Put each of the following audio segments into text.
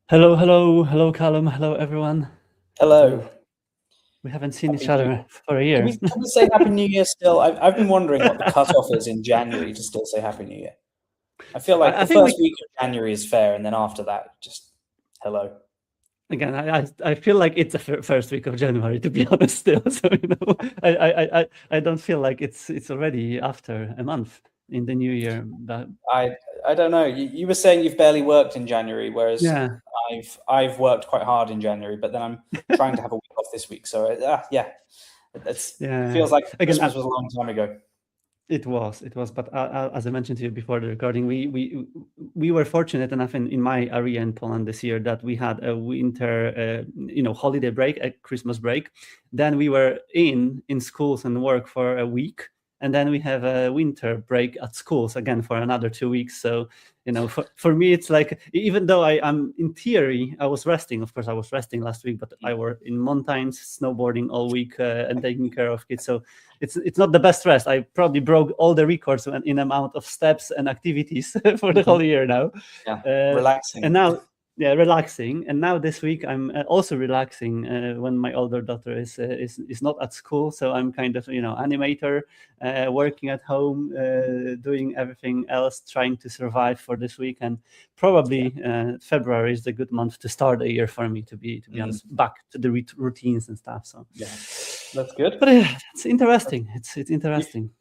Hello, Callum. Hello, everyone. Hello. We haven't seen each Happy New Year. other for a Can year. we say Happy New Year still? I've been wondering what the cutoff is in January to still say Happy New Year. I feel like I the think first week of January is fair, and then after that, just hello. again, I feel like it's the first week of January, to be honest. Still, so I don't feel like it's already after a month in the new year. But I don't know. You were saying you've barely worked in January, whereas yeah, I've worked quite hard in January, but then I'm trying to have a week off this week. So yeah, it yeah. feels like Again, Christmas was a long time ago. it was. But as I mentioned to you before the recording, we were fortunate enough in my area in Poland this year that we had a winter, holiday break, a Christmas break. Then we were in schools and work for a week, and then we have a winter break at schools again for another 2 weeks. So for me, it's like, even though I'm in theory I was resting. Of course, I was resting last week, but I were in mountains snowboarding all week and taking care of kids. So it's not the best rest. I probably broke all the records in amount of steps and activities for the whole year now. Yeah, relaxing. And now, yeah, relaxing. And now this week I'm also relaxing when my older daughter is not at school. So I'm kind of animator, working at home, doing everything else, trying to survive for this week. And probably February is a good month to start the year for me. To be honest, back to the routines and stuff. So yeah, that's good. But it's interesting. It's interesting.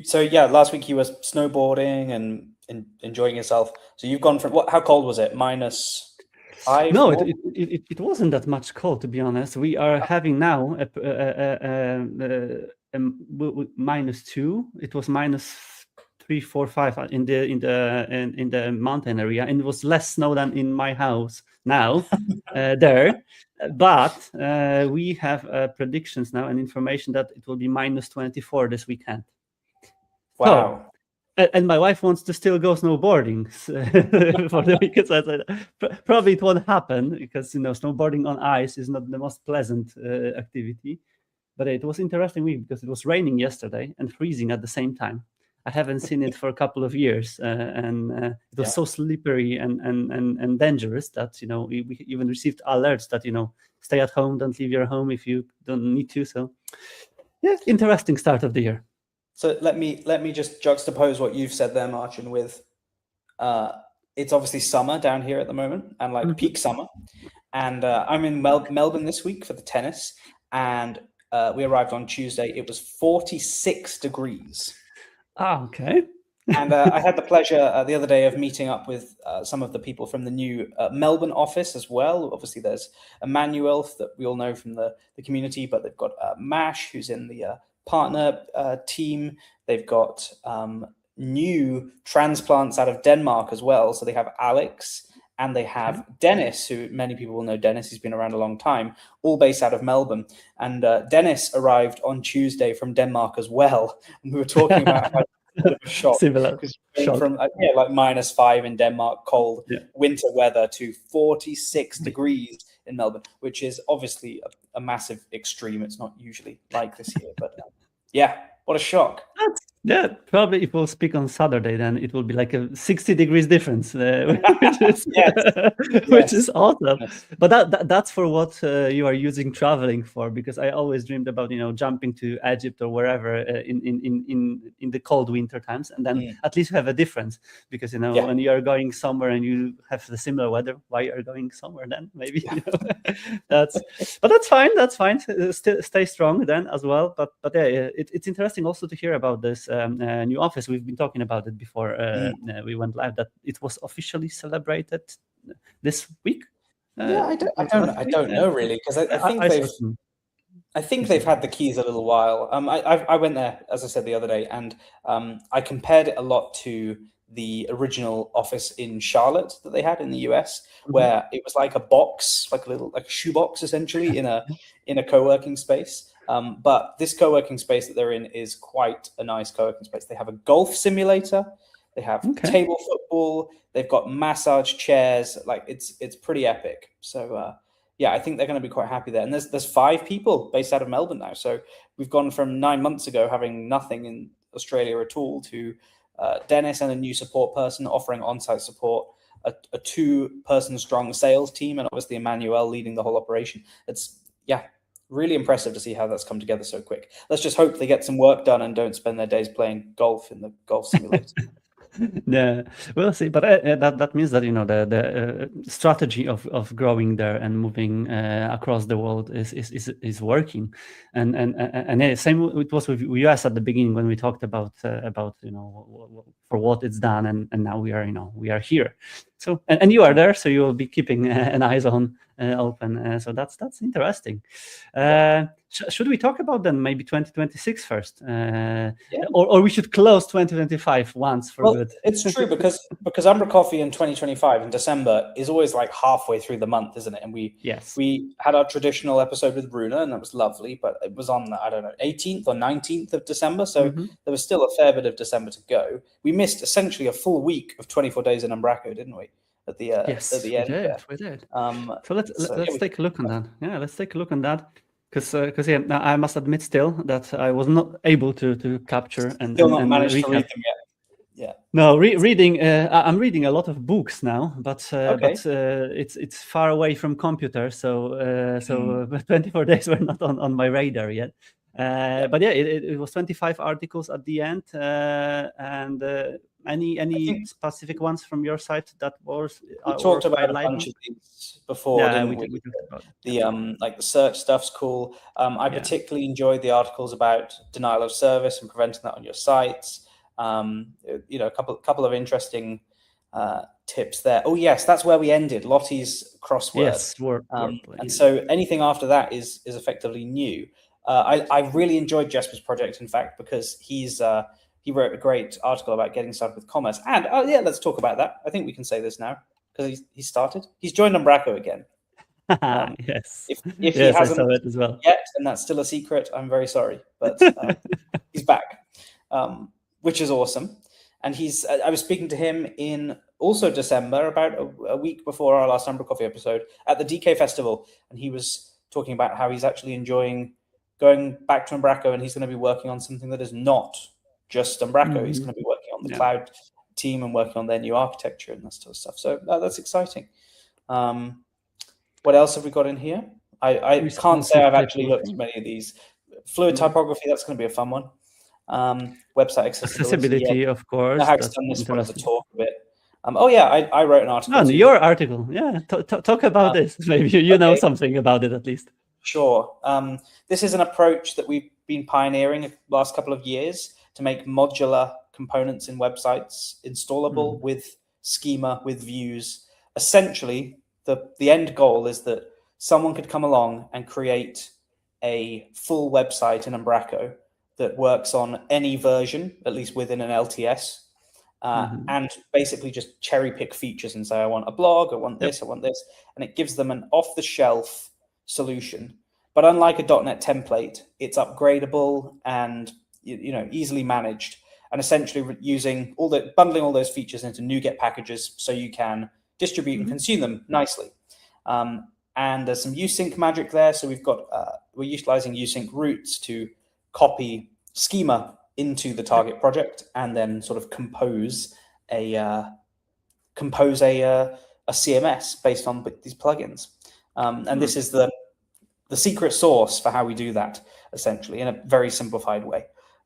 So yeah, last week you were snowboarding and enjoying yourself. So you've gone from what? How cold was it? -5? No, it wasn't that much cold, to be honest. We are having now -2. It was -3, 4, 5 in the mountain area, and it was less snow than in my house now there. But we have predictions now and information that it will be -24 this weekend. Wow. And my wife wants to still go snowboarding for the weekend. So I said, probably it won't happen because snowboarding on ice is not the most pleasant activity. But it was interesting week because it was raining yesterday and freezing at the same time. I haven't seen it for a couple of years, and it was so slippery and dangerous that we even received alerts that stay at home, don't leave your home if you don't need to. So yeah, interesting start of the year. So let me just juxtapose what you've said there, Marcin, with it's obviously summer down here at the moment, and like peak summer. And I'm in Melbourne this week for the tennis, and we arrived on Tuesday. It was 46 degrees. Ah, okay. And I had the pleasure the other day of meeting up with some of the people from the new Melbourne office as well. Obviously, there's Emmanuel that we all know from the community, but they've got Mash, who's in the partner team. They've got new transplants out of Denmark as well. So they have Alex and they have Dennis, who many people will know Dennis. He's been around a long time, all based out of Melbourne. And Dennis arrived on Tuesday from Denmark as well. And we were talking about how shock. Similar shock. From like -5 in Denmark, cold winter weather, to 46 degrees in Melbourne, which is obviously a massive extreme. It's not usually like this here, but yeah, what a shock. Yeah, probably if we'll speak on Saturday, then it will be like a 60 degrees difference, which is awesome. Yes. But that's for what you are using traveling for, because I always dreamed about jumping to Egypt or wherever in the cold winter times, and then at least have a difference, because when you are going somewhere and you have the similar weather, why are you going somewhere then? Maybe but that's fine. That's fine. Still stay strong then as well. But yeah, it's interesting also to hear about this new office. We've been talking about it before we went live, that it was officially celebrated this week. I don't know really, because I think they've had the keys a little while. I went there, as I said the other day, and I compared it a lot to the original office in Charlotte that they had in the US, where it was like a box, like a shoebox essentially in a co-working space. But this co-working space that they're in is quite a nice co-working space. They have a golf simulator, they have table football, they've got massage chairs. Like it's pretty epic. So yeah, I think they're going to be quite happy there. And there's 5 people based out of Melbourne now. So we've gone from 9 months ago having nothing in Australia at all to Dennis and a new support person offering on-site support. a 2-person strong sales team, and obviously Emmanuel leading the whole operation. It's really impressive to see how that's come together so quick. Let's just hope they get some work done and don't spend their days playing golf in the golf simulator. Yeah, we'll see. But that means that the strategy of growing there and moving across the world is working, and same it was with US at the beginning when we talked about for what it's done, and now we are here. So and you are there, so you will be keeping an eyes on open. So that's interesting. Should we talk about then maybe 2026 first, or we should close 2025 once for good? It's true because umbraCoffee in 2025 in December is always like halfway through the month, isn't it? And we had our traditional episode with Bruna, and that was lovely, but it was on 18th or 19th of December, so there was still a fair bit of December to go. We missed essentially a full week of 24 days in Umbraco, didn't we? At the end, we did. So let's take a look on that. Yeah, let's take a look on that. Because I must admit still that I was not able to capture and not managed to read them yet. Yeah. No, reading. I'm reading a lot of books now, but it's far away from computer, so 24 days were not on my radar yet. But yeah, it was 25 articles at the end, and any specific ones from your side that was we talked about a bunch of these before, didn't we? The like the search stuff's cool. I particularly enjoyed the articles about denial of service and preventing that on your sites. A couple of interesting tips there. Oh yes, that's where we ended Lottie's crossword. Yes, and so anything after that is effectively new. I really enjoyed Jesper's project, in fact, because he wrote a great article about getting started with commerce. And let's talk about that. I think we can say this now because he's joined Umbraco again. Yes. If he hasn't I saw it as well yet, and that's still a secret, I'm very sorry, but he's back, which is awesome. And I was speaking to him in also December, about a week before our last umbraCoffee episode, at the DK Festival, and he was talking about how he's actually enjoying going back to Umbraco, and he's going to be working on something that is not just Umbraco. He's going to be working on the cloud team and working on their new architecture and that sort of stuff. So that's exciting. What else have we got in here? I can't say I've actually looked at many of these. Fluid typography, that's going to be a fun one. Website accessibility, of course. Hack's done this one as a talk a bit. I wrote an article. No, your article. Yeah, talk about this. Maybe you know something about it at least. Sure. This is an approach that we've been pioneering the last couple of years to make modular components in websites installable with schema, with views. Essentially, the end goal is that someone could come along and create a full website in Umbraco that works on any version, at least within an LTS, and basically just cherry pick features and say, I want a blog, I want this, I want this. And it gives them an off-the-shelf solution. But unlike a .NET template, it's upgradable and easily managed, and essentially bundling all those features into NuGet packages so you can distribute and consume them nicely. And there's some usync magic there. So we're utilizing usync routes to copy schema into the target project and then sort of compose a CMS based on these plugins. And this is the secret sauce for how we do that, essentially, in a very simplified way.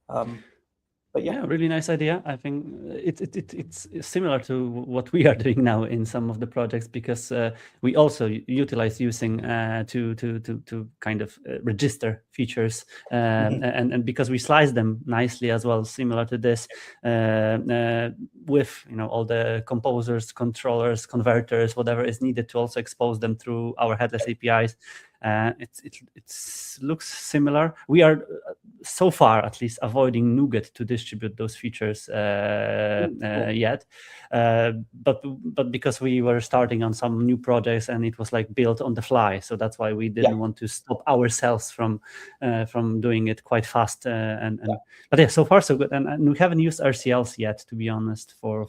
But really nice idea. I think it's similar to what we are doing now in some of the projects, because we also utilize using to kind of register features, and because we slice them nicely as well, similar to this, with all the composers, controllers, converters, whatever is needed to also expose them through our headless APIs. It looks similar. We are so far at least avoiding NuGet to distribute those features yet, but because we were starting on some new projects and it was like built on the fly, so that's why we didn't want to stop ourselves from doing it quite fast. But so far so good, and we haven't used RCLs yet, to be honest. So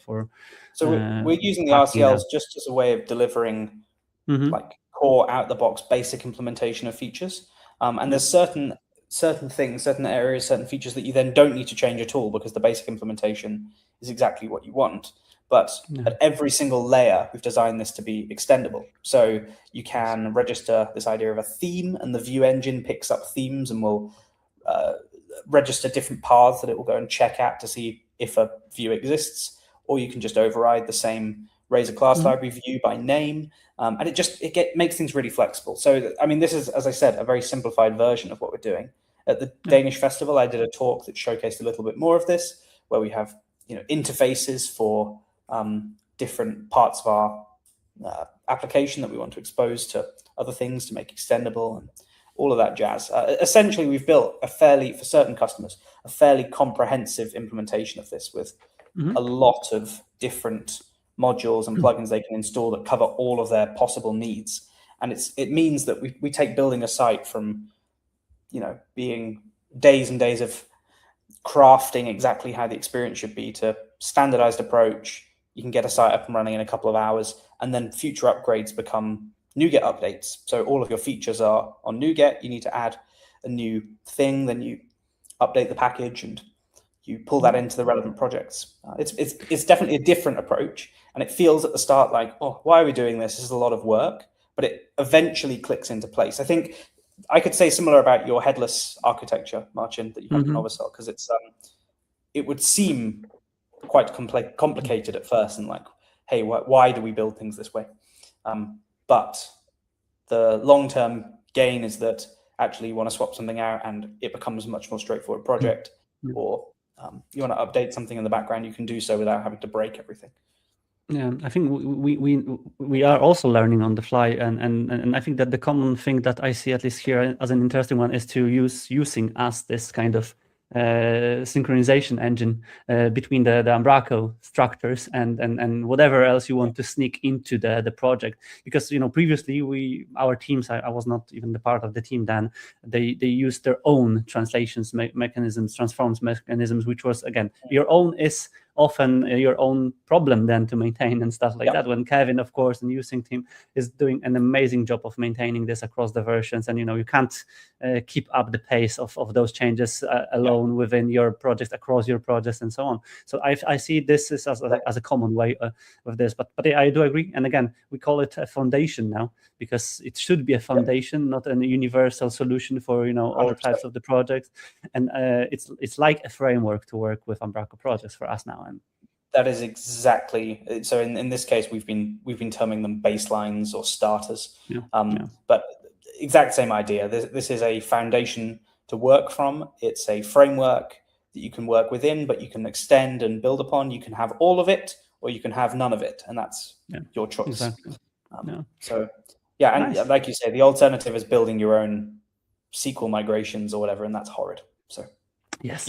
we're using the RCLs just as a way of delivering like core out the box basic implementation of features, and there's certain certain things, certain areas, certain features that you then don't need to change at all because the basic implementation is exactly what you want. But at every single layer, we've designed this to be extendable. So you can register this idea of a theme, and the view engine picks up themes and will register different paths that it will go and check at to see if a view exists. Or you can just override the same Razor class library view by name. And it makes things really flexible. So, I mean, this is, as I said, a very simplified version of what we're doing. At the Danish festival, I did a talk that showcased a little bit more of this, where we have interfaces for different parts of our application that we want to expose to other things to make extendable and all of that jazz. Essentially, we've built for certain customers, a fairly comprehensive implementation of this with a lot of different modules and plugins they can install that cover all of their possible needs. And it means that we take building a site from, being days and days of crafting exactly how the experience should be to standardized approach. You can get a site up and running in a couple of hours, and then future upgrades become NuGet updates. So all of your features are on NuGet. You need to add a new thing, then you update the package and you pull that into the relevant projects. It's definitely a different approach, and it feels at the start like, oh, why are we doing this? This is a lot of work, but it eventually clicks into place. I think I could say similar about your headless architecture, Marcin, that you have in Novacell, because it would seem quite complicated at first, and like, hey, why do we build things this way? But the long-term gain is that actually you want to swap something out and it becomes a much more straightforward project, or you want to update something in the background, you can do so without having to break everything. Yeah, I think we are also learning on the fly, and I think that the common thing that I see, at least here as an interesting one, is to using as this kind of synchronization engine between the Umbraco structures and whatever else you want to sneak into the project. Because previously our teams, I was not even the part of the team then, they used their own translations mechanisms, transforms mechanisms, which was, again, your own is often your own problem then to maintain and stuff like that, when Kevin, of course, and using team is doing an amazing job of maintaining this across the versions. And you can't keep up the pace of those changes alone within your project, across your projects, and so on. So I see this as a common way of this, but I do agree. And again, we call it a foundation now, because it should be a foundation, not a universal solution for all 100%. Types of the projects. And it's like a framework to work with Umbraco projects for us now. And that is exactly so. In this case, we've been terming them baselines or starters. But exact same idea. This is a foundation to work from. It's a framework that you can work within, but you can extend and build upon. You can have all of it, or you can have none of it, and that's your choice. Exactly. So and nice. Like you say, the alternative is building your own SQL migrations or whatever, and that's horrid. So yes,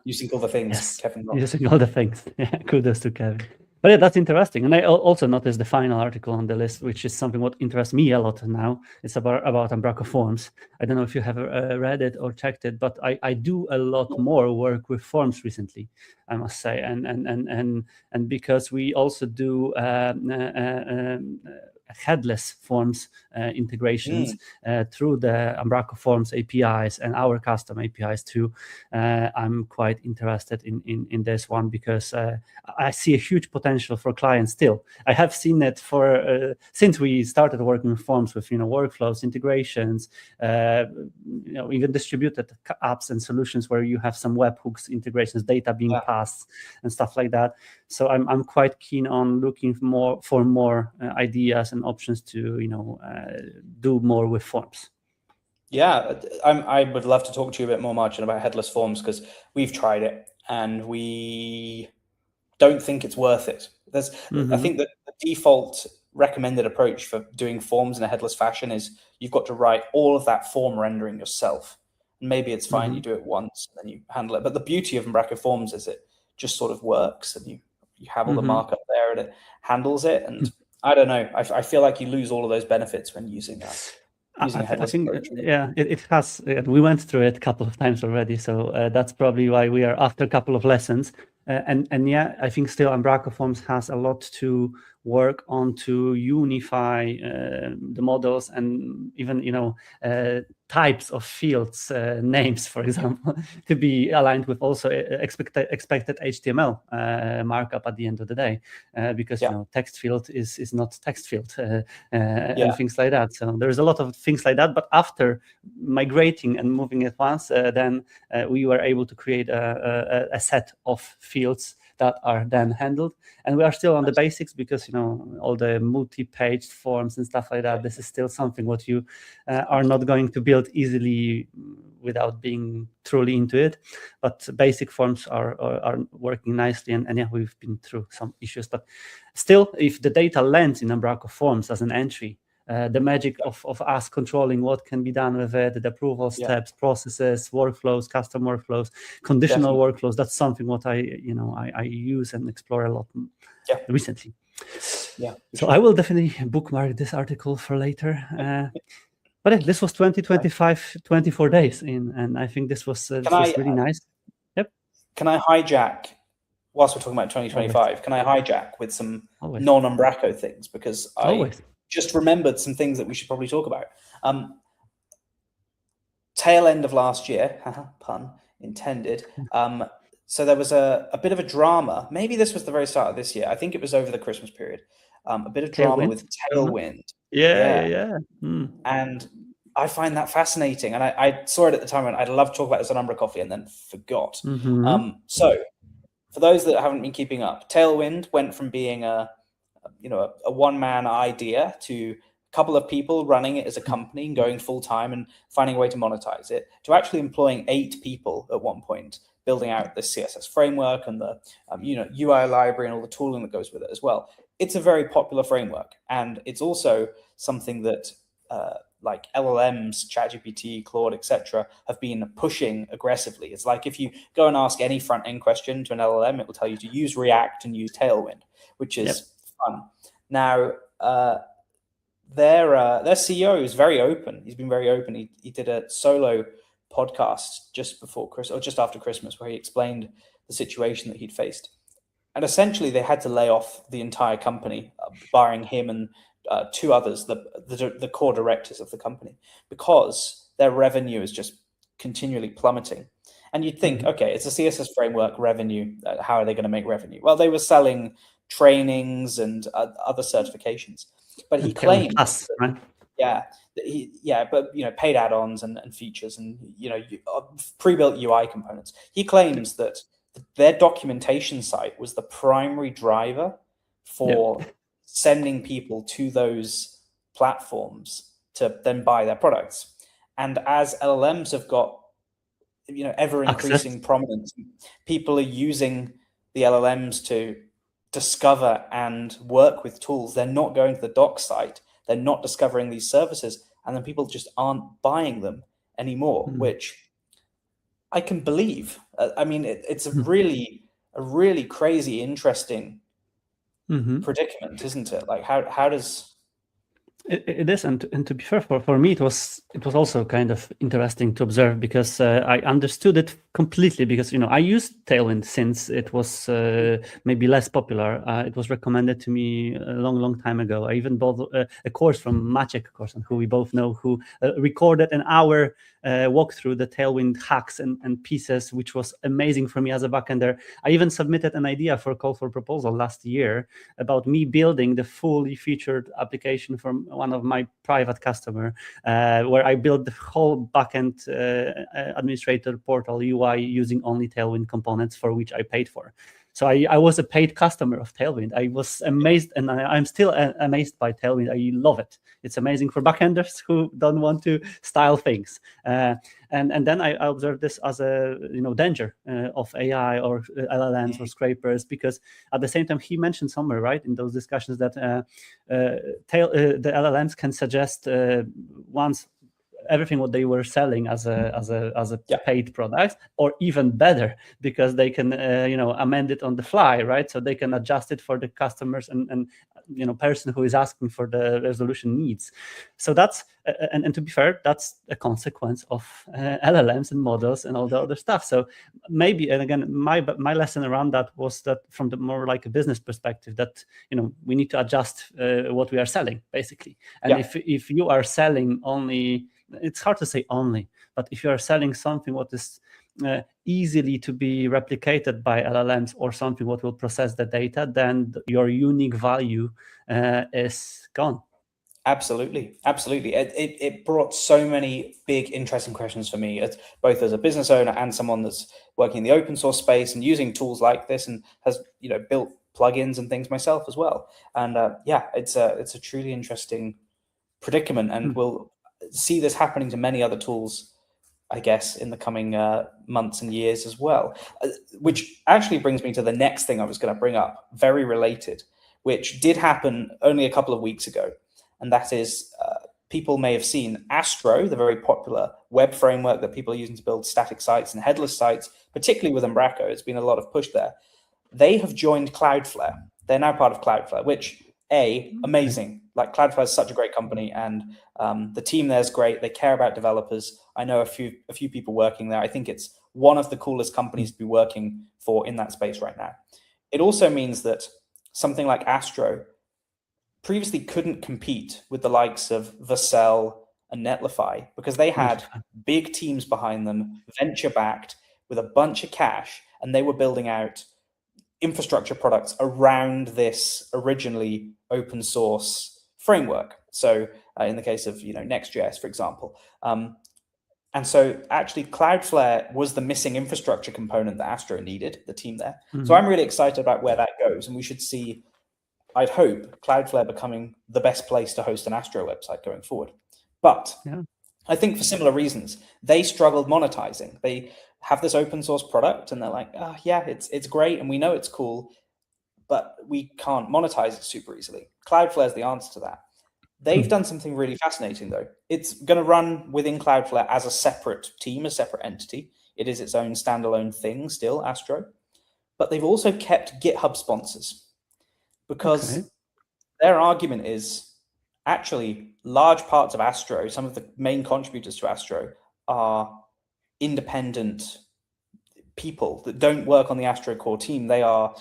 using all the things, Kevin. Using all the things. Yeah, kudos to Kevin. But that's interesting. And I also noticed the final article on the list, which is something what interests me a lot now. It's about Umbraco forms. I don't know if you have read it or checked it, but I do a lot more work with forms recently, I must say. And because we also do headless forms integrations through the Umbraco Forms APIs and our custom APIs too. I'm quite interested in this one, because I see a huge potential for clients still. I have seen it for since we started working with forms, with workflows, integrations, even distributed apps and solutions where you have some webhooks integrations, data being passed and stuff like that. So I'm quite keen on looking for more ideas and options to do more with forms. Yeah, I would love to talk to you a bit more, Marcin, about headless forms, because we've tried it and we don't think it's worth it. I think that the default recommended approach for doing forms in a headless fashion is you've got to write all of that form rendering yourself. And maybe it's fine, you do it once and then you handle it. But the beauty of Umbraco Forms is it just sort of works, and you have all the markup there and it handles it. And I don't know, I feel like you lose all of those benefits when using that. I think, it has. We went through it a couple of times already, so that's probably why we are after a couple of lessons. And I think still Umbraco Forms has a lot to work on to unify the models, and even types of fields names, for example, to be aligned with also expected HTML markup at the end of the day, because text field is not text field and things like that. So there's a lot of things like that. But after migrating and moving it once, then we were able to create a set of fields that are then handled, and we are still on the basics, because all the multi-page forms and stuff like that, this is still something what you are not going to build easily without being truly into it. But basic forms are working nicely, and yeah, we've been through some issues, but still, if the data lands in Umbraco Forms as an entry, the magic of us controlling what can be done with it, the approval steps, processes, workflows, custom workflows, conditional workflows, that's something what I use and explore a lot recently. Yeah. So I will definitely bookmark this article for later. But this was 2025, 24 days in, and I think this was really nice. Yep. Can I hijack, whilst we're talking about 2025, can I hijack with some non-Umbraco things? Because I just remembered some things that we should probably talk about. Tail end of last year, pun intended. So there was a bit of a drama. Maybe this was the very start of this year. I think it was over the Christmas period. A bit of drama with Tailwind. Yeah. And I find that fascinating. And I saw it at the time, and I'd love to talk about this on umbraCoffee, and then forgot. So for those that haven't been keeping up, Tailwind went from being a one-man idea to a couple of people running it as a company and going full-time and finding a way to monetize it, to actually employing 8 people at one point, building out the CSS framework and the UI library and all the tooling that goes with it as well. It's a very popular framework, and it's also something that like LLMs, ChatGPT, Claude, etc., have been pushing aggressively. It's like if you go and ask any front-end question to an LLM, it will tell you to use React and use Tailwind, which is fun. Now, their CEO is very open. He's been very open. He did a solo podcast just before Christmas, or just after Christmas, where he explained the situation that he'd faced. And essentially, they had to lay off the entire company, barring him and 2 others, the core directors of the company, because their revenue is just continually plummeting. And you'd think, okay, it's a CSS framework, revenue. How are they going to make revenue? Well, they were selling trainings and other certifications, but he claimed, but paid add-ons and features and pre-built UI components. He claims that their documentation site was the primary driver for sending people to those platforms to then buy their products. And as LLMs have got ever increasing prominence, people are using the LLMs to discover and work with tools. They're not going to the doc site. They're not discovering these services, and then people just aren't buying them anymore, which I can believe. I mean, it's a really crazy, interesting predicament, isn't it? Like, how does it is, and to be fair, for me, it was also kind of interesting to observe, because I understood it completely, because I used Tailwind since it was maybe less popular. It was recommended to me a long time ago. I even bought a course from Maciek, who we both know, who recorded an hour walk through the Tailwind hacks and pieces, which was amazing for me as a backender. I even submitted an idea for a call for proposal last year about me building the fully featured application from one of my private customer, where I built the whole backend administrator portal UI using only Tailwind components, for which I paid for. So I was a paid customer of Tailwind. I was amazed, and I'm still amazed by Tailwind. I love it. It's amazing for backenders who don't want to style things. And then I observed this as a danger of AI or LLMs or scrapers, because at the same time he mentioned somewhere, right, in those discussions, that the LLMs can suggest once everything what they were selling as a paid product, or even better, because they can amend it on the fly, right? So they can adjust it for the customers and person who is asking for the resolution needs. So that's and to be fair, that's a consequence of LLMs and models and all the other stuff. So maybe, and again, my lesson around that was that from the more like a business perspective, that we need to adjust what we are selling, basically. And if you are selling only it's hard to say only, but if you are selling something what is easily to be replicated by LLMs or something what will process the data, then your unique value is gone. Absolutely. It brought so many big, interesting questions for me, both as a business owner and someone that's working in the open source space and using tools like this, and has built plugins and things myself as well. And it's a truly interesting predicament, and we'll see this happening to many other tools, I guess, in the coming months and years as well. Which actually brings me to the next thing I was going to bring up, very related, which did happen only a couple of weeks ago. And that is, people may have seen Astro, the very popular web framework that people are using to build static sites and headless sites, particularly with Umbraco. There's been a lot of push there. They have joined Cloudflare. They're now part of Cloudflare, which, amazing. Like, Cloudflare is such a great company, and the team there is great. They care about developers. I know a few people working there. I think it's one of the coolest companies to be working for in that space right now. It also means that something like Astro previously couldn't compete with the likes of Vercel and Netlify because they had big teams behind them, venture-backed, with a bunch of cash, and they were building out infrastructure products around this originally open source framework. So in the case of Next.js, for example. And so actually Cloudflare was the missing infrastructure component that Astro needed, the team there. So I'm really excited about where that goes, and we should see, I'd hope, Cloudflare becoming the best place to host an Astro website going forward. But I think for similar reasons, they struggled monetizing. They have this open source product and they're like, it's great and we know it's cool, but we can't monetize it super easily. Cloudflare is the answer to that. They've done something really fascinating, though. It's going to run within Cloudflare as a separate team, a separate entity. It is its own standalone thing still, Astro. But they've also kept GitHub sponsors, because their argument is actually large parts of Astro, some of the main contributors to Astro, are independent people that don't work on the Astro core team. They are,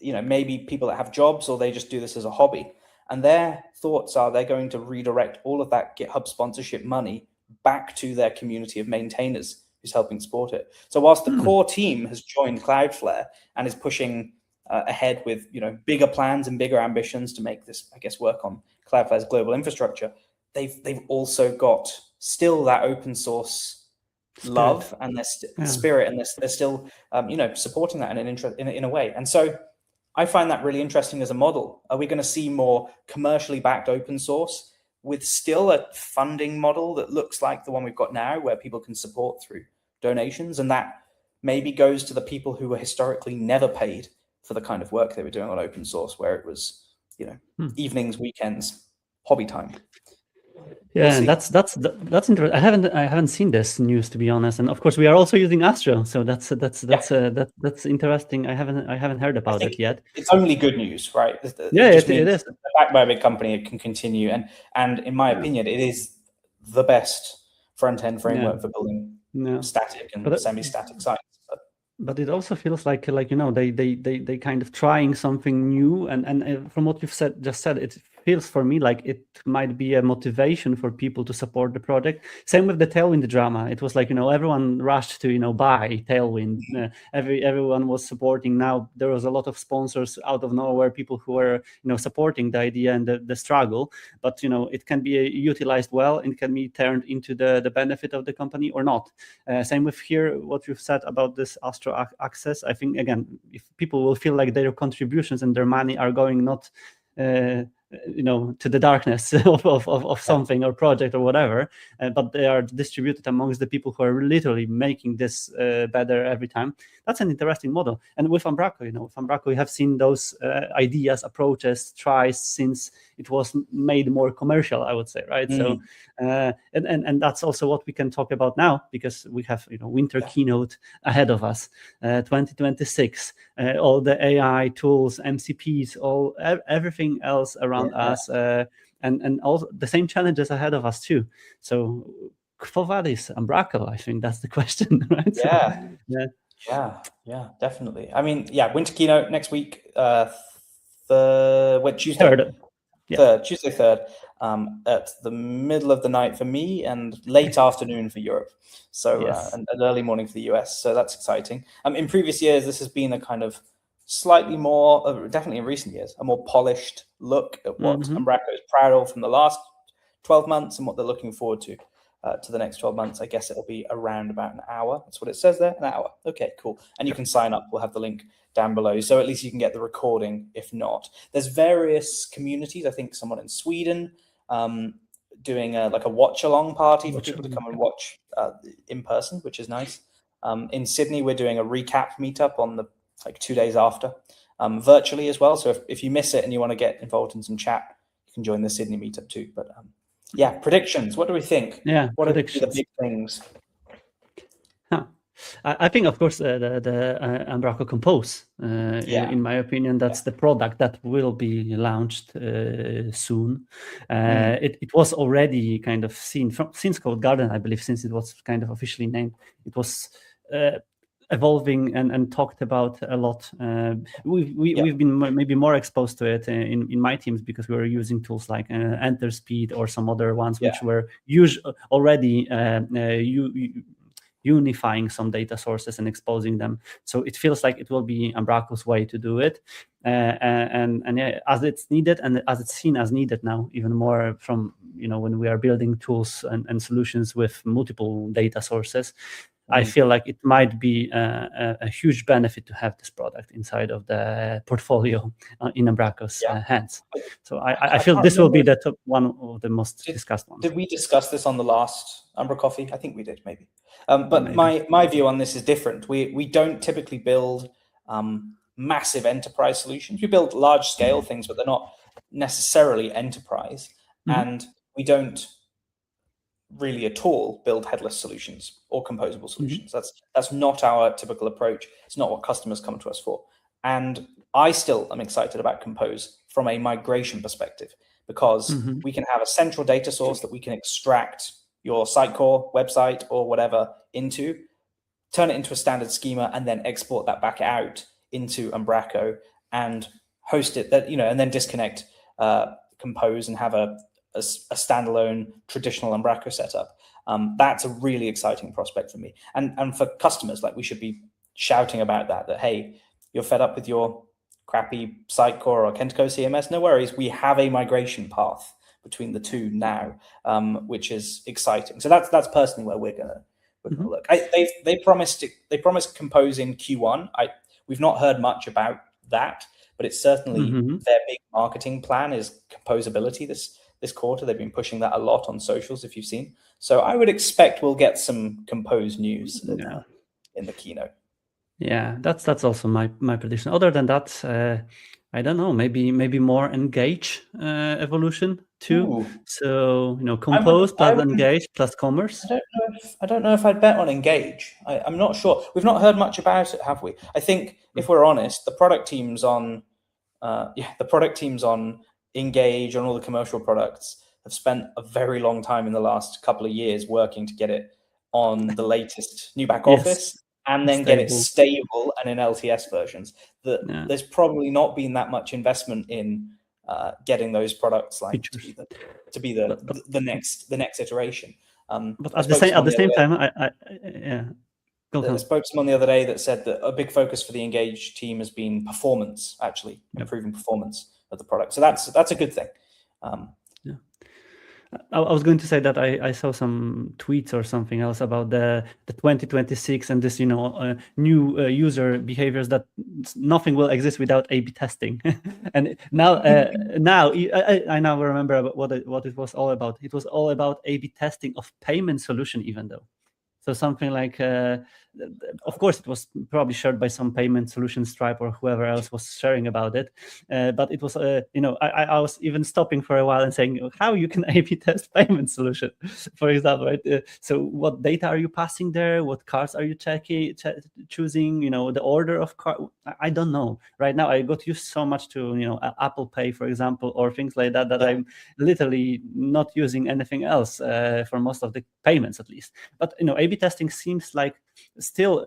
maybe people that have jobs, or they just do this as a hobby. And their thoughts are they're going to redirect all of that GitHub sponsorship money back to their community of maintainers who's helping support it. So whilst the core team has joined Cloudflare and is pushing ahead with bigger plans and bigger ambitions to make this, I guess, work on Cloudflare's global infrastructure, they've also got still that open source love and their spirit, and they're still supporting that in a way. And so I find that really interesting as a model. Are we going to see more commercially backed open source with still a funding model that looks like the one we've got now, where people can support through donations, and that maybe goes to the people who were historically never paid for the kind of work they were doing on open source, where it was, evenings, weekends, hobby time? Yeah, and that's interesting. I haven't seen this news, to be honest. And of course, we are also using Astro, so that's interesting. I haven't heard about it yet. It's only good news, right? It is. Backed by a big company, it can continue, and in my opinion, it is the best front-end framework for building static and semi-static sites. But it also feels like they kind of trying something new, and from what you've just said, it feels for me like it might be a motivation for people to support the project. Same with the Tailwind drama. It was like everyone rushed to buy Tailwind. Everyone was supporting. Now there was a lot of sponsors out of nowhere, people who were supporting the idea and the struggle. But it can be utilized well, and can be turned into the benefit of the company or not. Same with here, what you've said about this Astro access. I think again, if people will feel like their contributions and their money are going not to the darkness of something or project or whatever, but they are distributed amongst the people who are literally making this better every time. That's an interesting model. And with Umbraco, we have seen those ideas, approaches, tries since it was made more commercial, I would say, right? So, and that's also what we can talk about now, because we have winter keynote ahead of us, 2026, all the AI tools, MCPs, everything else around us, and all the same challenges ahead of us too. So, for what is Umbraco? I think that's the question, right? Yeah, definitely. I mean, winter keynote next week, Tuesday. Third. Tuesday 3rd. at the middle of the night for me and late afternoon for Europe. So Yes. an early morning for the US. So that's exciting. In previous years, this has been a kind of slightly more, definitely in recent years, a more polished look at what Umbraco is proud of from the last 12 months and what they're looking forward to the next 12 months. I guess it'll be around about an hour. That's what it says there, an hour. Okay, cool. And you can sign up. We'll have the link down below. So at least you can get the recording if not. There's various communities. I think someone in Sweden doing like a watch-along party for people to come and watch in person, which is nice. In Sydney, we're doing a recap meetup on the 2 days after, virtually as well. So if you miss it and you want to get involved in some chat, you can join the Sydney meetup too. But yeah, predictions. What do we think? Yeah, what are the big things? I think, of course, the Umbraco Compose. In my opinion, that's the product that will be launched soon. It was already kind of seen since Code Garden, I believe, since it was kind of officially named. It was evolving and talked about a lot. We've been maybe more exposed to it in my teams because we were using tools like Enter Speed or some other ones which were already unifying some data sources and exposing them. So it feels like it will be Umbraco's way to do it. And yeah, as it's needed and as it's seen as needed now, even more from, when we are building tools and solutions with multiple data sources, I feel like it might be a huge benefit to have this product inside of the portfolio in Umbraco's hands. So I feel this will be the top one of the most discussed ones. Did we discuss this on the last umbraCoffee? I think we did, maybe. But my view on this is different. We don't typically build massive enterprise solutions. We build large scale things, but they're not necessarily enterprise. And we don't really at all build headless solutions or composable solutions. That's not our typical approach. It's not what customers come to us for. And I still am excited about Compose from a migration perspective, because we can have a central data source that we can extract your Sitecore website or whatever into, turn it into a standard schema, and then export that back out into Umbraco and host it, and then disconnect Compose and have a standalone traditional Umbraco setup. That's a really exciting prospect for me. And for customers, we should be shouting about that, hey, you're fed up with your crappy Sitecore or Kentaco CMS, no worries. We have a migration path between the two now, which is exciting. So that's personally where we're gonna look. They promised Compose in Q1. We've not heard much about that, but it's certainly their big marketing plan is composability this quarter. They've been pushing that a lot on socials, if you've seen. So I would expect we'll get some Compose news in the keynote. Yeah, that's also my prediction. Other than that, I don't know, maybe more Engage evolution too. Ooh. So Compose plus Engage plus Commerce. I don't know if I'd bet on Engage. I'm not sure. We've not heard much about it, have we? I think if we're honest, the product teams on Engage, on all the commercial products, have spent a very long time in the last couple of years working to get it on the latest new back office and then get it stable and in LTS versions. There's probably not been that much investment in getting those products to be the next iteration. But at the same time, I spoke to someone the other day that said that a big focus for the Engage team has been performance, actually improving performance of the product. So that's a good thing. I was going to say that I saw some tweets or something else about the 2026 and this new user behaviors, that nothing will exist without A/B testing. And now I now remember what it was all about. It was all about A/B testing of payment solution, even though. So something like, of course, it was probably shared by some payment solution, Stripe or whoever else was sharing about it. But it was, I was even stopping for a while and saying, how you can A/B test payment solution, for example, right? So what data are you passing there? What cards are you choosing? The order of card. I don't know. Right now, I got used so much to, Apple Pay, for example, or things like that, I'm literally not using anything else for most of the payments, at least. But A/B testing seems like still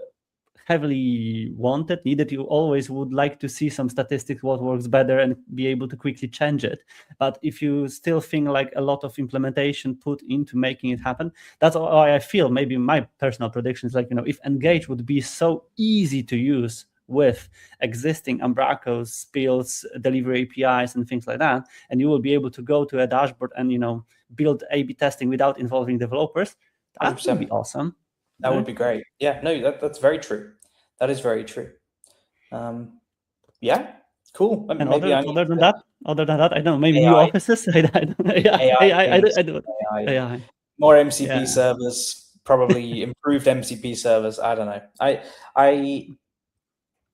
heavily wanted, needed. You always would like to see some statistics, what works better, and be able to quickly change it. But if you still think like a lot of implementation put into making it happen, that's why I feel maybe my personal prediction is like, if Engage would be so easy to use with existing Umbraco's spills, delivery APIs, and things like that, and you will be able to go to a dashboard and build A/B testing without involving developers. That 100%. would be awesome. That would be great. Yeah, no, that's very true. That is very true. Yeah, cool. And other than that, I don't know, maybe AI. new offices. AI. More MCP servers, probably improved MCP servers. I don't know.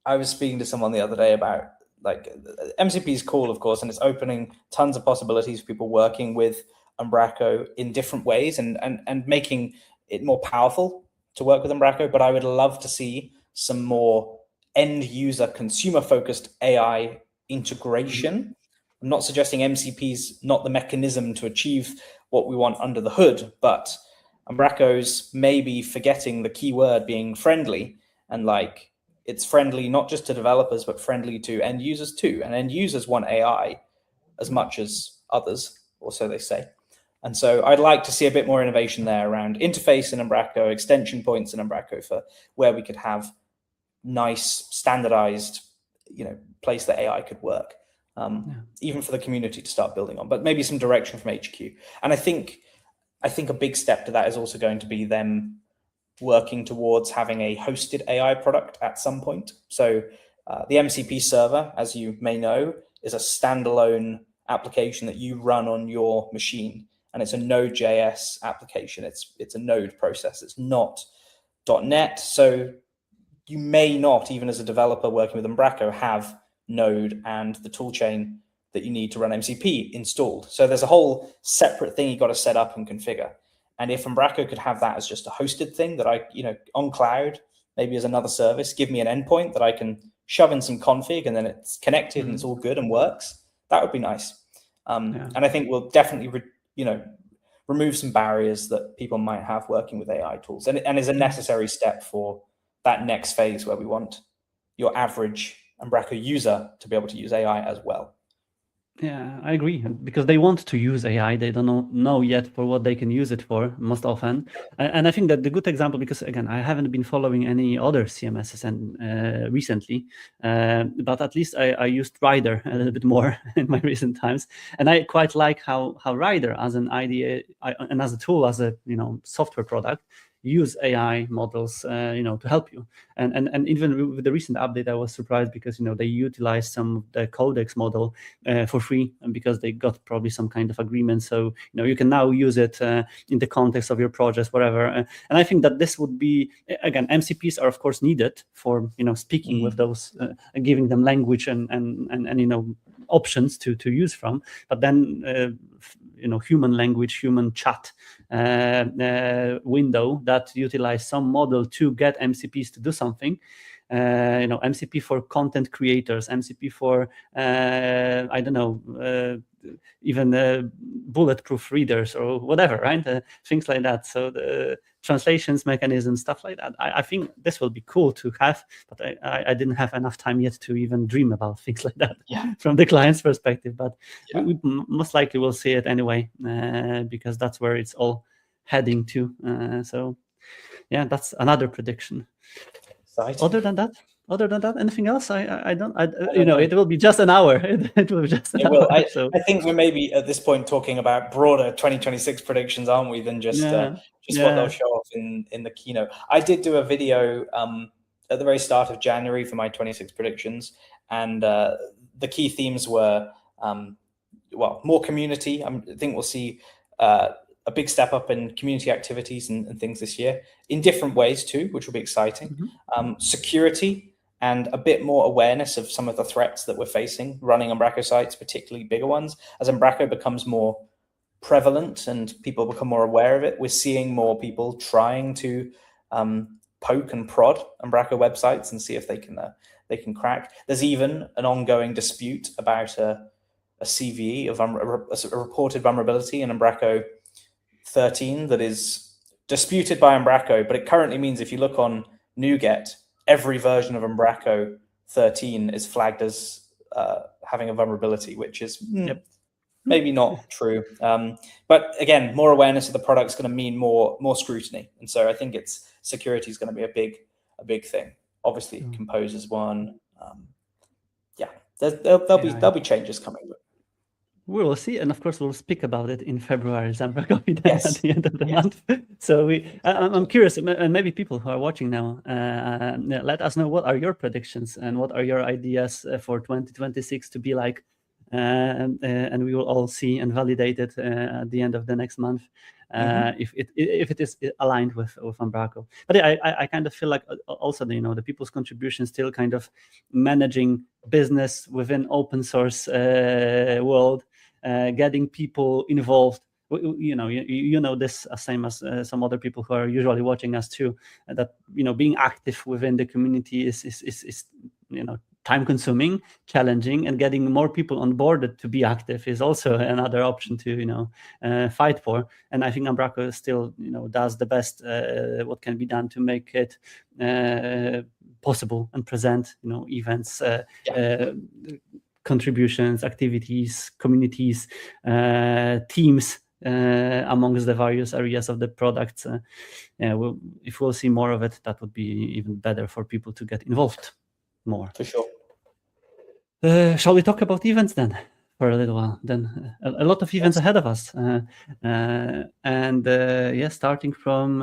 I was speaking to someone the other day about, like, MCP is cool, of course, and it's opening tons of possibilities for people working with Umbraco in different ways and making it more powerful to work with Umbraco. But I would love to see some more end user consumer focused AI integration. I'm not suggesting MCP is not the mechanism to achieve what we want under the hood, but Umbraco's maybe forgetting the key word being friendly, and like, it's friendly not just to developers, but friendly to end users too. And end users want AI as much as others, or so they say. And so I'd like to see a bit more innovation there around interface in Umbraco, extension points in Umbraco, for where we could have nice standardized, place that AI could work, even for the community to start building on, but maybe some direction from HQ. And I think a big step to that is also going to be them working towards having a hosted AI product at some point. So the MCP server, as you may know, is a standalone application that you run on your machine, and it's a Node.js application. It's a Node process. It's not .NET. So you may not, even as a developer working with Umbraco, have Node and the toolchain that you need to run MCP installed. So there's a whole separate thing you got to set up and configure. And if Umbraco could have that as just a hosted thing that I, on cloud, maybe as another service, give me an endpoint that I can shove in some config and then it's connected and it's all good and works, that would be nice. And I think we'll definitely, remove some barriers that people might have working with AI tools, and is a necessary step for that next phase where we want your average Umbraco user to be able to use AI as well. Yeah, I agree, because they want to use AI. They don't know yet for what they can use it for most often. And I think that the good example, because again, I haven't been following any other CMSs recently, but at least I used Rider a little bit more in my recent times. And I quite like how Rider as an IDE and as a tool, as a software product, use AI models, to help you. And even with the recent update, I was surprised because, they utilized some of the Codex model for free, and because they got probably some kind of agreement. So, you can now use it in the context of your projects, whatever. And I think that this would be, again, MCPs are of course needed for, speaking with those, giving them language and options to use from. But then, human language, human chat window that utilize some model to get MCPs to do something. MCP for content creators, MCP for I don't know, even bulletproof readers or whatever, right? Things like that. So the translations mechanism, stuff like that. I think this will be cool to have, but I didn't have enough time yet to even dream about things like that from the client's perspective. But we most likely will see it anyway, because that's where it's all heading to. So yeah, that's another prediction. Exciting. Other than that, anything else? I don't know. It will be just an hour. It will be just an hour. I think we're maybe at this point talking about broader 2026 predictions, aren't we, than just what they'll show off in the keynote. I did do a video at the very start of January for my 26 predictions, and the key themes were more community. I think we'll see a big step up in community activities and things this year in different ways too, which will be exciting. Security and a bit more awareness of some of the threats that we're facing running Umbraco sites, particularly bigger ones. As Umbraco becomes more prevalent and people become more aware of it, we're seeing more people trying to poke and prod Umbraco websites and see if they can crack. There's even an ongoing dispute about a CVE of a reported vulnerability in Umbraco 13 that is disputed by Umbraco, but it currently means if you look on NuGet, every version of Umbraco 13 is flagged as having a vulnerability, which is maybe not true. But again, more awareness of the product is going to mean more scrutiny, and so I think security is going to be a big thing. Obviously, Compose is one. There'll be changes coming. We will see, and of course, we'll speak about it in February's umbraCoffee at the end of the month. So I'm curious, and maybe people who are watching now, let us know what are your predictions and what are your ideas for 2026 to be like, and we will all see and validate it at the end of the next month. If it is aligned with Umbraco. But I kind of feel like also the people's contribution still kind of managing business within open source world, getting people involved. You know this same as some other people who are usually watching us too, that being active within the community is time consuming, challenging, and getting more people on board to be active is also another option to fight for. And I think Umbraco still does the best what can be done to make it possible and present events, contributions, activities, communities, teams amongst the various areas of the products. If we'll see more of it, that would be even better for people to get involved more. For sure. Shall we talk about events then for a little while? Then a lot of events ahead of us, starting from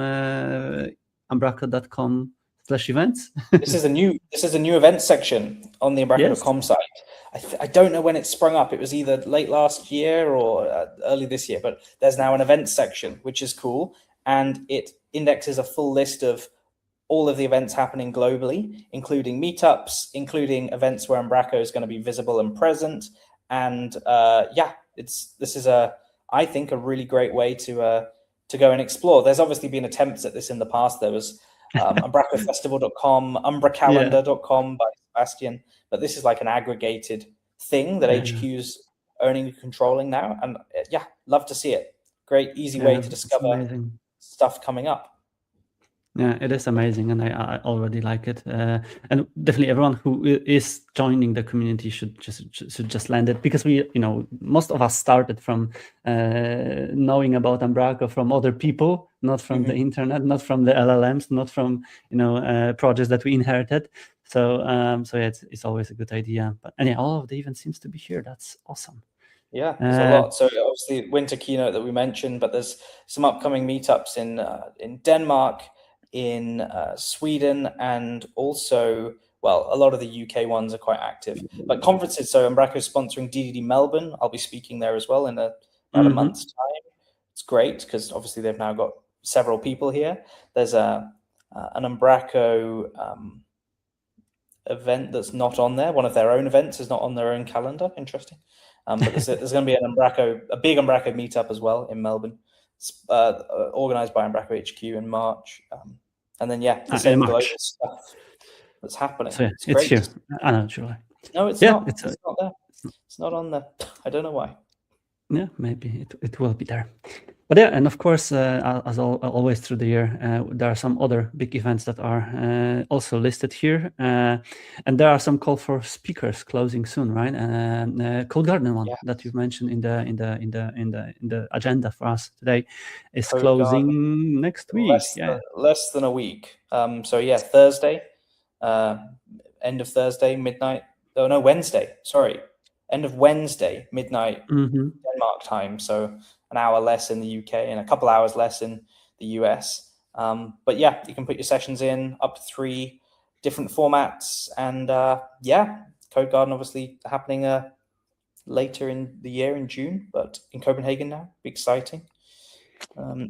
umbraco.com/events. This is a new event section on the umbraco.com site. I don't know when it sprung up. It was either late last year or early this year, but there's now an events section, which is cool, and it indexes a full list of all of the events happening globally, including meetups, including events where Umbraco is going to be visible and present. And this is I think a really great way to go and explore. There's obviously been attempts at this in the past. There was umbracofestival.com, umbracalendar.com by Sebastian, but this is like an aggregated thing that HQ's owning and controlling now. And love to see it. Great, easy way to discover stuff coming up. Yeah, it is amazing, and I already like it. And definitely, everyone who is joining the community should just land it, because most of us started from knowing about Umbraco from other people, not from the internet, not from the LLMs, not from projects that we inherited. So it's always a good idea. But all of the events seems to be here. That's awesome. Yeah, there's a lot. So obviously, winter keynote that we mentioned, but there's some upcoming meetups in Denmark, in Sweden, and also, a lot of the UK ones are quite active. But conferences, so Umbraco is sponsoring DDD Melbourne. I'll be speaking there as well in about a month's time. It's great because obviously they've now got several people here. There's an Umbraco event that's not on there. One of their own events is not on their own calendar. Interesting. But there's going to be a big Umbraco meetup as well in Melbourne. Organized by Umbraco HQ in March, and then the same global stuff that's happening. So it's great. Here. I know, surely. No, it's not. It's not there. It's not on there. I don't know why. Yeah, maybe it will be there. But and of course, as always through the year, there are some other big events that are also listed here, and there are some call for speakers closing soon, right? Code Garden one that you've mentioned in the agenda for us today is Code closing Garden next week. Less than a week. Thursday, end of Thursday midnight. Oh no, Wednesday. Sorry, end of Wednesday midnight Denmark time. So an hour less in the UK and a couple hours less in the US. But you can put your sessions in up to 3 different formats. And Code Garden obviously happening later in the year in June, but in Copenhagen now. Be exciting. I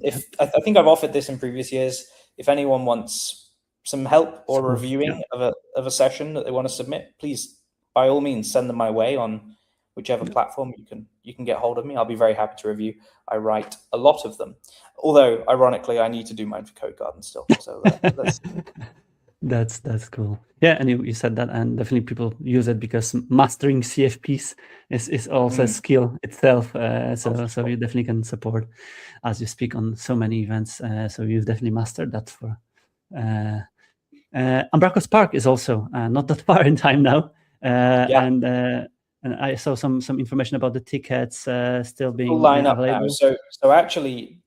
think I've offered this in previous years. If anyone wants some help or reviewing of a session that they want to submit, please, by all means, send them my way on whichever platform you can get hold of me. I'll be very happy to review. I write a lot of them, although ironically I need to do mine for Code Garden still. So that's cool. Yeah, and you said that, and definitely people use it because mastering CFPs is also a skill itself. So you definitely can support as you speak on so many events. So you've definitely mastered that for Umbraco Spark is also not that far in time now, and I saw some information about the tickets still being available. Now. So actually,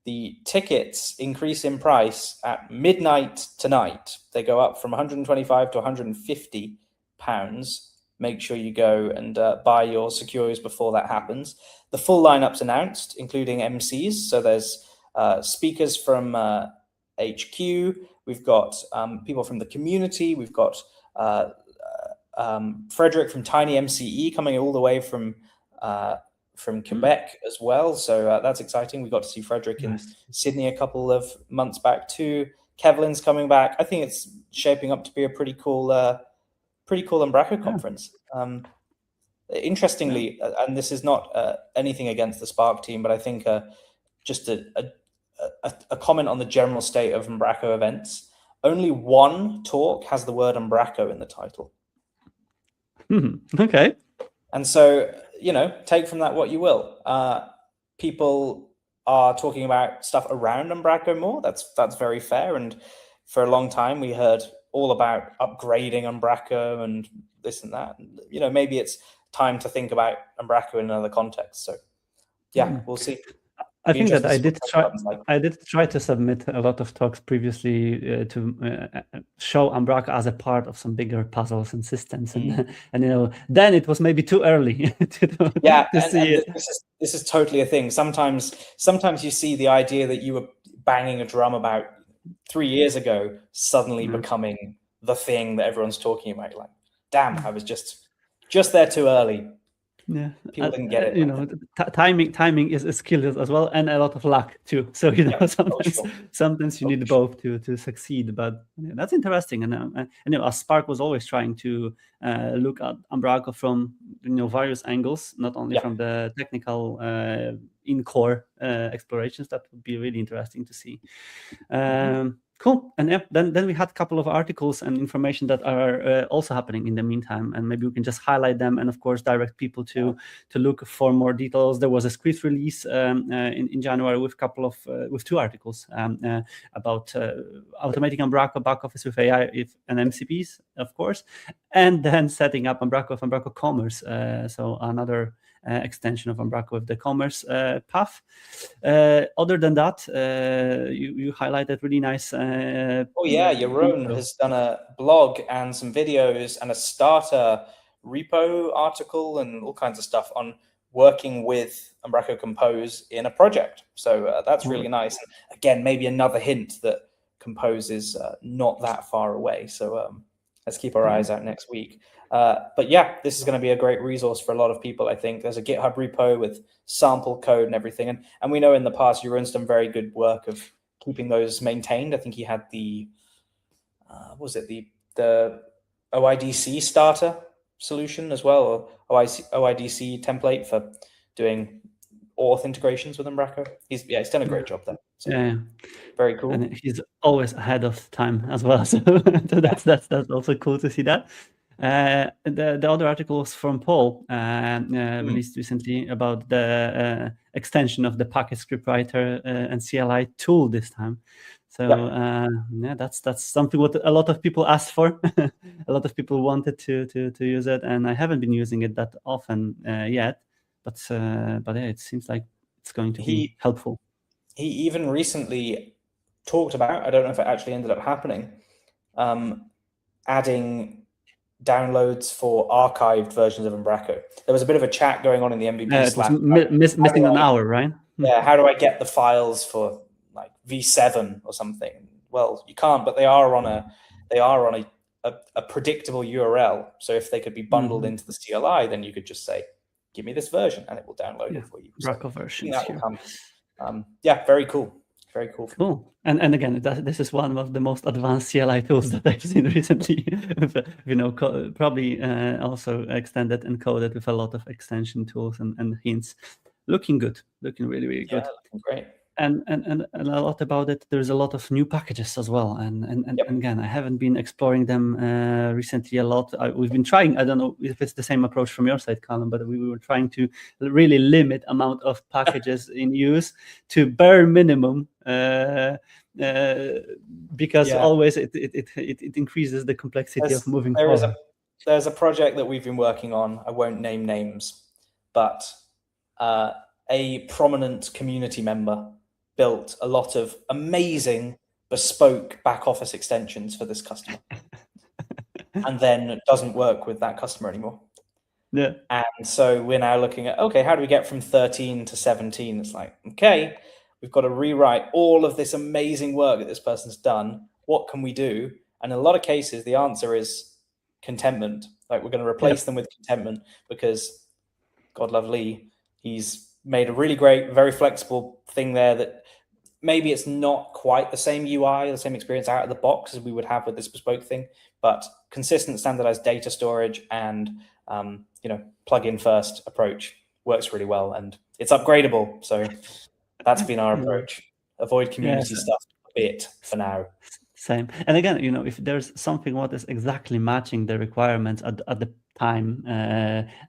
the tickets increase in price at midnight tonight. They go up from 125 to 150 pounds. Make sure you go and buy your secures before that happens. The full lineup's announced, including MCs. So there's speakers from HQ. We've got people from the community. We've got Frederick from Tiny MCE coming all the way from Quebec as well. So that's exciting. We got to see Frederick in Sydney a couple of months back too. Kevlin's coming back. I think it's shaping up to be a pretty cool Umbraco conference. Interestingly, and this is not anything against the Spark team, but I think just a comment on the general state of Umbraco events. Only one talk has the word Umbraco in the title. Okay. And so, take from that what you will. People are talking about stuff around Umbraco more. That's very fair. And for a long time, we heard all about upgrading Umbraco and this and that. And, maybe it's time to think about Umbraco in another context. So, we'll see. I think that I did try to submit a lot of talks previously to show Umbraco as a part of some bigger puzzles and systems, and then it was maybe too early to see it. This is totally a thing. Sometimes you see the idea that you were banging a drum about 3 years ago suddenly becoming the thing that everyone's talking about. Like, damn, I was just there too early. Yeah, people didn't get it. Timing is a skill as well, and a lot of luck too. So sometimes you need both to succeed. But that's interesting, and Spark was always trying to look at Umbraco from various angles, not only from the technical in-core explorations. That would be really interesting to see. Cool. And then we had a couple of articles and information that are also happening in the meantime, and maybe we can just highlight them and of course direct people to look for more details. There was a script release in January with with 2 articles about automating Umbraco back office with AI and MCPs, of course, and then setting up Umbraco Commerce. So another extension of Umbraco with the commerce path. Other than that, you highlighted really nice. Jeroen has done a blog and some videos and a starter repo article and all kinds of stuff on working with Umbraco Compose in a project. So that's really nice. And again, maybe another hint that Compose is not that far away. So let's keep our eyes out next week. But this is going to be a great resource for a lot of people. I think there's a GitHub repo with sample code and everything. And we know in the past, Jeroen's done very good work of keeping those maintained. I think he had the OIDC starter solution as well, or OIDC template for doing auth integrations with Umbraco. He's done a great job there. So, very cool. And he's always ahead of time as well. So that's also cool to see that. The other article was from Paul, released recently, about the extension of the package scriptwriter and CLI tool this time. So that's something what a lot of people asked for. A lot of people wanted to use it, and I haven't been using it that often yet. But it seems like it's going to be helpful. He even recently talked about, I don't know if it actually ended up happening, adding downloads for archived versions of Umbraco. There was a bit of a chat going on in the MVP Slack. Missing an hour, right? Yeah, how do I get the files for like V7 or something? Well, you can't, but they are on a predictable URL. So if they could be bundled into the CLI, then you could just say, give me this version, and it will download it for you. Umbraco versions. Very cool. Very cool. Cool. And again, this is one of the most advanced CLI tools that I've seen recently. Probably also extended and coded with a lot of extension tools and hints. Looking good. Looking really, really good. Looking great. And a lot about it. There's a lot of new packages as well, and again, I haven't been exploring them recently a lot. We've been trying. I don't know if it's the same approach from your side, Callum, but we were trying to really limit amount of packages in use to bare minimum. Because always it increases the complexity of moving forward. There's a project that we've been working on. I won't name names, but a prominent community member built a lot of amazing bespoke back office extensions for this customer, and then it doesn't work with that customer anymore. Yeah. And so we're now looking at, okay, how do we get from 13 to 17? It's like, okay, we've got to rewrite all of this amazing work that this person's done. What can we do? And in a lot of cases, the answer is contentment. Like, we're going to replace them with contentment, because God love Lee, he's made a really great, very flexible thing there that maybe it's not quite the same UI, the same experience out of the box as we would have with this bespoke thing, but consistent standardized data storage and plug-in first approach works really well, and it's upgradable. So that's been our approach. Avoid community stuff a bit for now. Same. And again, if there's something what is exactly matching the requirements at the time,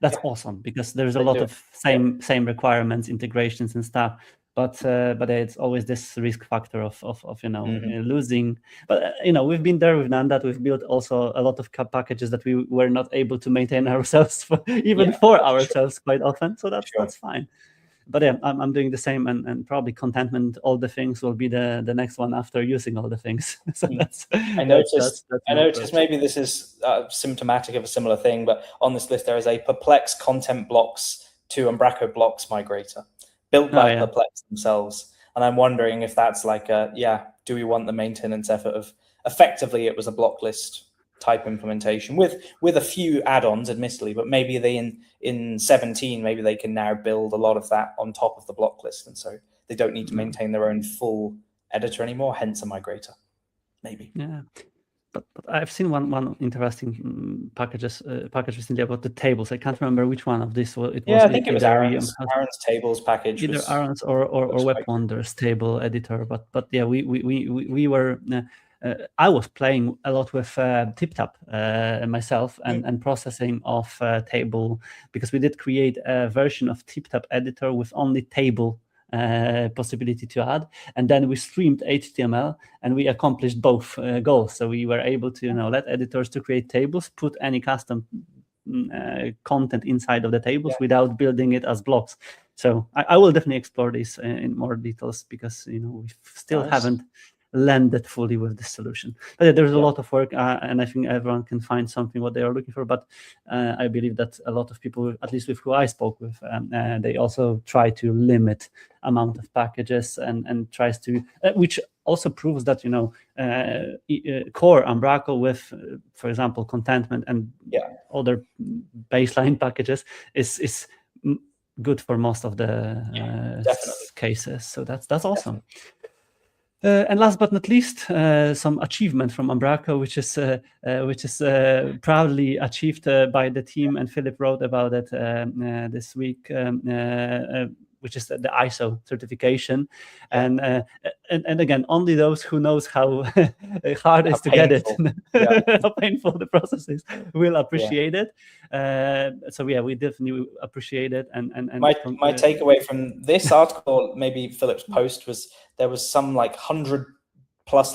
that's awesome, because there's a lot of same requirements, integrations and stuff. But it's always this risk factor of losing. But we've been there, we've done that. We've built also a lot of packages that we were not able to maintain ourselves for ourselves quite often. So that's fine. But I'm doing the same, and probably contentment, all the things will be the next one after using all the things. So I noticed maybe this is symptomatic of a similar thing, but on this list there is a Perplex content blocks to Umbraco blocks migrator built by Perplex themselves. And I'm wondering if that's like do we want the maintenance effort of, effectively it was a block list type implementation with a few add-ons, admittedly, but maybe they in 17, maybe they can now build a lot of that on top of the block list, and so they don't need to maintain their own full editor anymore, hence a migrator, maybe. Yeah. But I've seen one interesting package recently about the tables. I can't remember which one of this was. I think it was Aaron's tables package. Either Aaron's or Web Wonders table editor. But yeah, we were. I was playing a lot with TipTap myself and processing of table, because we did create a version of TipTap editor with only table possibility to add, and then we streamed HTML, and we accomplished both goals. So we were able to let editors to create tables, put any custom content inside of the tables without building it as blocks. So I will definitely explore this in more details, because we still haven't landed fully with this solution. But there's a lot of work, and I think everyone can find something what they are looking for. But I believe that a lot of people, at least with who I spoke with, they also try to limit amount of packages and tries to, which also proves that core Umbraco with, for example, contentment and other baseline packages is good for most of the cases. So that's awesome. And last but not least, some achievement from Umbraco, which is proudly achieved by the team, and Philip wrote about it this week, which is the ISO certification. And again, only those who knows how hard it is to get it, how painful the process is, will appreciate it. So we definitely appreciate it. And my takeaway from this article, maybe Philip's post, was there was some like 100+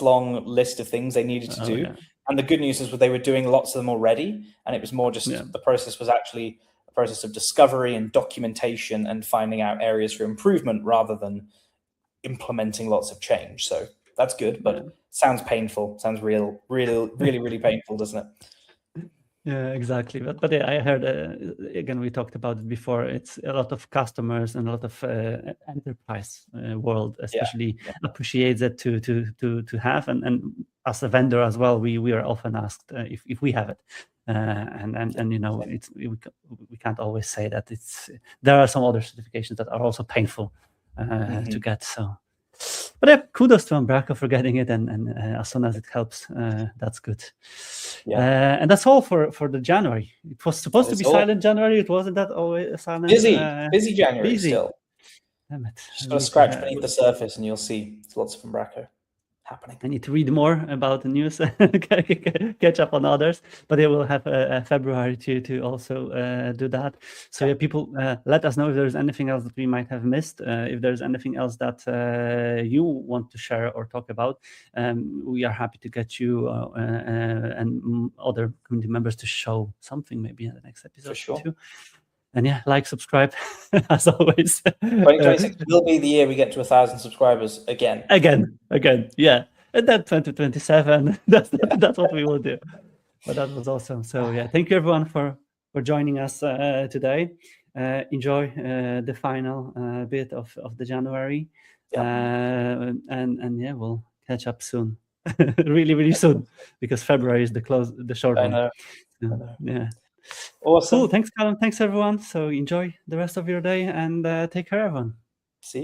long list of things they needed to do. And the good news is they were doing lots of them already, and it was more just the process was actually a process of discovery and documentation and finding out areas for improvement rather than implementing lots of change. So that's good, but sounds painful. Sounds really painful, doesn't it? Yeah, exactly. But I heard, again, we talked about it before. It's a lot of customers and a lot of enterprise world, especially appreciates it to have. And as a vendor as well, we are often asked if we have it. We can't always say that there are some other certifications that are also painful to get. So, but kudos to Umbraco for getting it, and as soon as it helps, that's good. And that's all for the January. It was supposed to be silent January. It wasn't that always silent. Busy January still. Damn it. Just got to scratch beneath the surface and you'll see lots of Umbraco happening. I need to read more about the news, catch up on others, but I will have February to also do that. So yeah, people, let us know if there's anything else that we might have missed. If there's anything else that you want to share or talk about, we are happy to get you and other community members to show something maybe in the next episode. For sure. Too. And yeah, like, subscribe, as always. 2026 will be the year we get to 1,000 subscribers again. Again, yeah. And then 2027, that's what we will do. But that was awesome. So yeah, thank you everyone for joining us today. Enjoy the final bit of the January. And yeah, we'll catch up soon. really soon, because February is the short one. I know. Yeah. Awesome. Cool. Thanks, Callum. Thanks, everyone. So enjoy the rest of your day and take care, everyone.